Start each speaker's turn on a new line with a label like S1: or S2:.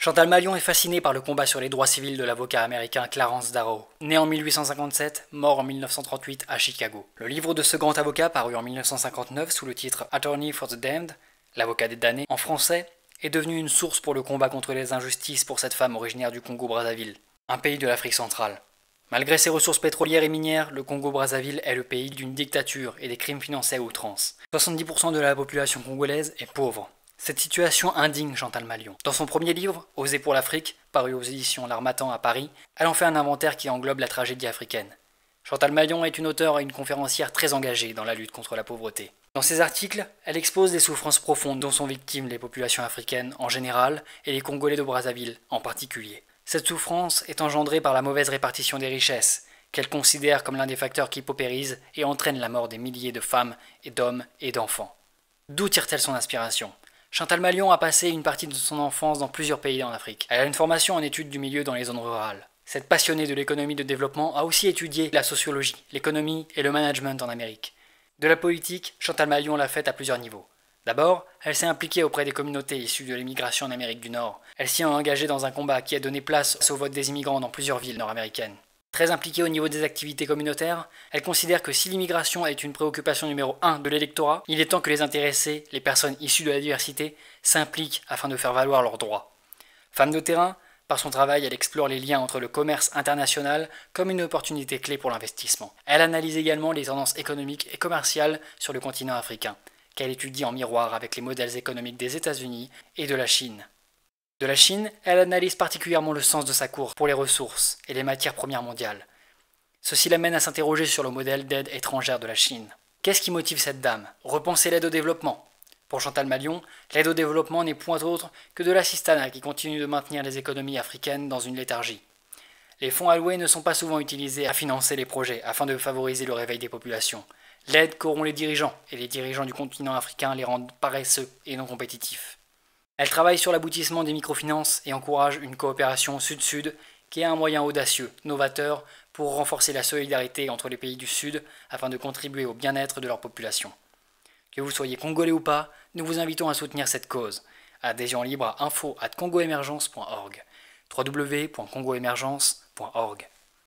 S1: Chantal Malion est fascinée par le combat sur les droits civils de l'avocat américain Clarence Darrow, né en 1857, mort en 1938 à Chicago. Le livre de ce grand avocat, paru en 1959 sous le titre Attorney for the Damned, l'avocat des damnés en français, est devenu une source pour le combat contre les injustices pour cette femme originaire du Congo-Brazzaville, un pays de l'Afrique centrale. Malgré ses ressources pétrolières et minières, le Congo-Brazzaville est le pays d'une dictature et des crimes financés à outrance. 70% de la population congolaise est pauvre. Cette situation indigne Chantal Malion. Dans son premier livre, Oser pour l'Afrique, paru aux éditions L'Harmattan à Paris, elle en fait un inventaire qui englobe la tragédie africaine. Chantal Malion est une auteure et une conférencière très engagée dans la lutte contre la pauvreté. Dans ses articles, elle expose les souffrances profondes dont sont victimes les populations africaines en général et les Congolais de Brazzaville en particulier. Cette souffrance est engendrée par la mauvaise répartition des richesses, qu'elle considère comme l'un des facteurs qui paupérisent et entraînent la mort des milliers de femmes et d'hommes et d'enfants. D'où tire-t-elle son inspiration ? Chantal Malion a passé une partie de son enfance dans plusieurs pays en Afrique. Elle a une formation en études du milieu dans les zones rurales. Cette passionnée de l'économie de développement a aussi étudié la sociologie, l'économie et le management en Amérique. De la politique, Chantal Malion l'a faite à plusieurs niveaux. D'abord, elle s'est impliquée auprès des communautés issues de l'immigration en Amérique du Nord. Elle s'y a engagée dans un combat qui a donné place au vote des immigrants dans plusieurs villes nord-américaines. Très impliquée au niveau des activités communautaires, elle considère que si l'immigration est une préoccupation numéro 1 de l'électorat, il est temps que les intéressés, les personnes issues de la diversité, s'impliquent afin de faire valoir leurs droits. Femme de terrain, par son travail, elle explore les liens entre le commerce international comme une opportunité clé pour l'investissement. Elle analyse également les tendances économiques et commerciales sur le continent africain, qu'elle étudie en miroir avec les modèles économiques des États-Unis et de la Chine. De la Chine, elle analyse particulièrement le sens de sa course pour les ressources et les matières premières mondiales. Ceci l'amène à s'interroger sur le modèle d'aide étrangère de la Chine. Qu'est-ce qui motive cette dame ? Repenser l'aide au développement. Pour Chantal Malion, l'aide au développement n'est point autre que de l'assistanat qui continue de maintenir les économies africaines dans une léthargie. Les fonds alloués ne sont pas souvent utilisés à financer les projets afin de favoriser le réveil des populations. L'aide corrompt les dirigeants et les dirigeants du continent africain les rendent paresseux et non compétitifs. Elle travaille sur l'aboutissement des microfinances et encourage une coopération sud-sud qui est un moyen audacieux, novateur, pour renforcer la solidarité entre les pays du Sud afin de contribuer au bien-être de leur population. Que vous soyez congolais ou pas, nous vous invitons à soutenir cette cause. Adhésion libre à info@congoemergence.org. www.congoemergence.org